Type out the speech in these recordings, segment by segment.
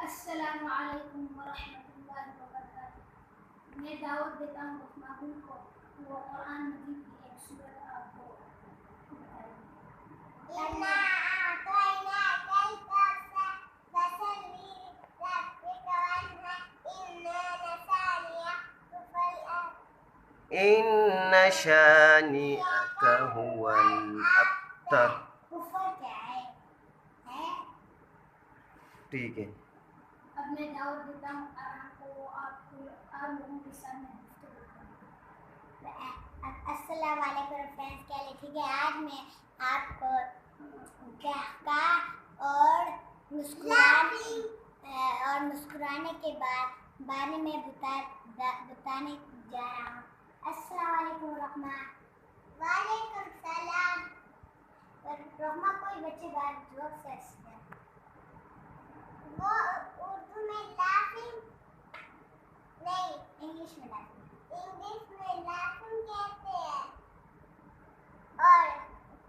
السلام علیکم ورحمۃ اللہ وبرکاتہ۔ میں دعوت دیتا ہوں عثمان کو وہ قرآن مجید کی ایک سورت آپ کو بتائیں۔ إِنَّا أَعْطَيْنَاكَ الْكَوْثَرَ فَصَلِّ لِرَبِّكَ وَانْحَرْ إِنَّ شَانِئَكَ هُوَ إن شانئك هو الأبتر۔ کفر کیا ہے؟ ٹھیک ہے، اب میں دعوت دیتا ہوں ارحم کو وہ آپ لوگوں کے سامنے گفتگو کریں۔ السلام علیکم فرینڈس، کیا حال ہے؟ ٹھیک ہے، آج میں آپ کو قہقہ اور مسکرانے کے بارے میں بتانے جا رہا ہوں۔ السلام علیکم رحمہ۔ وعلیکم السلام۔ رحمہ کوئی بچے بات جوک سے وہ اردو میں لافنگ نہیں، انگلش میں لافنگ کہتے ہیں۔ اور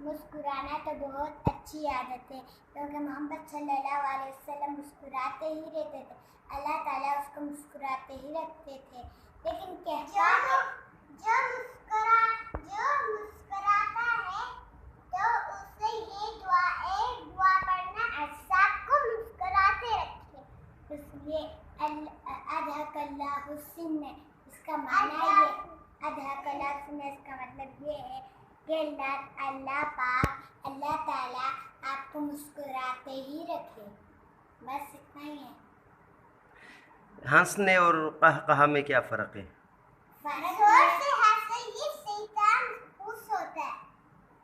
مسکرانا تو بہت اچھی عادت ہے، کیونکہ محمد صلی اللہ علیہ وسلم مسکراتے ہی رہتے تھے، اللہ تعالیٰ اس کو مسکراتے ہی رکھتے تھے۔ لیکن جو مسکراتا ہے تو اسے یہ دعا پڑھنا، سب کو مسکراتے رکھے، اس لیے اضحک اللہ السن، اس کا معنی یہ اضحک اللہ السن، اس کا مطلب یہ ہے کہ اللہ تعالیٰ آپ کو مسکراتے ہی رکھے۔ بس اتنا ہی ہے۔ ہنسنے اور قہقہہ میں کیا فرق ہے؟ زور سے ہنسے یہ شیطان خوش ہوتا ہے،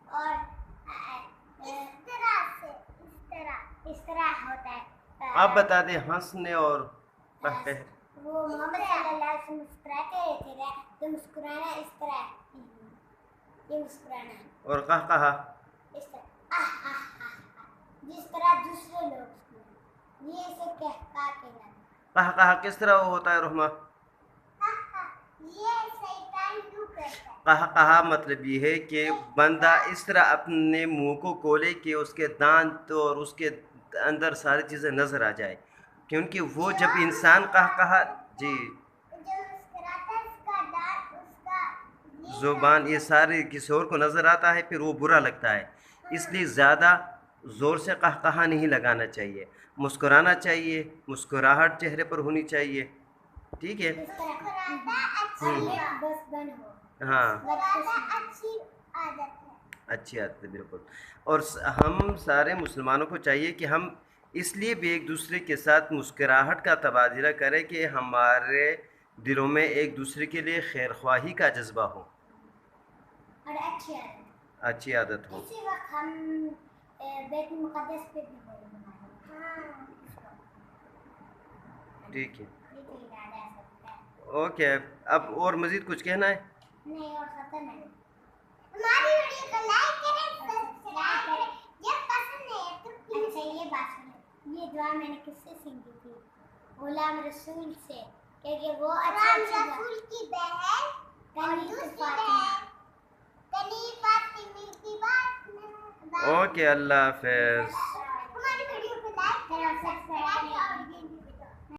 اور اس طرح ہوتا ہے۔ آپ بتا دیں ہنسنے اور قہقہہ۔ وہ محمد صلی اللہ علیہ وسلم مسکراتے رہتے تھے، تو مسکرانا اس طرح ہے، یہ مسکرانا ہے، اور قہقہہ اس طرح جس طرح دوسرے لوگ مسکراتے، یہ اسے قہقہہ کہلاتا ہے۔ قہقہہ کس طرح ہوتا ہے رحمہ؟ یہ شیطان یوں کرتا ہے۔ قہقہہ مطلب یہ ہے کہ بندہ اس طرح اپنے منہ کو کھولے کہ اس کے دانت اور اس کے اندر ساری چیزیں نظر آ جائے، کیونکہ وہ جب انسان قہقہہ جو مسکراتا ہے اس کا دانت، اس کا زبان یہ سارے کسی اور کو نظر آتا ہے، پھر وہ برا لگتا ہے، اس لیے زیادہ زور سے قہقہہ نہیں لگانا چاہیے، مسکرانا چاہیے، مسکراہٹ چہرے پر ہونی چاہیے، ٹھیک ہے؟ ہاں، اچھی عادت ہے بالکل۔ اور ہم سارے مسلمانوں کو چاہیے کہ ہم اس لیے بھی ایک دوسرے کے ساتھ مسکراہٹ کا تبادلہ کریں کہ ہمارے دلوں میں ایک دوسرے کے لیے خیر خواہی کا جذبہ ہو، اور اچھی عادت ہو۔ اسی وقت ہم بیت المقدس پہ بھی بولیں گے۔ ٹھیک ہے، اوکے، اب اور مزید کچھ کہنا ہے؟ نہیں، اور ختم ہے۔ ہماری ویڈیو کو لائک کریں، سبسکرائب کریں، جب پسند ہے تو اچھا یہ بات سنیں، یہ دعا میں نے کس سے سیکھی تھی؟ غلام رسول سے، کیونکہ وہ غلام رسول کی بہن کنی فاطمہ کی بات۔ اوکے، اللہ حافظ۔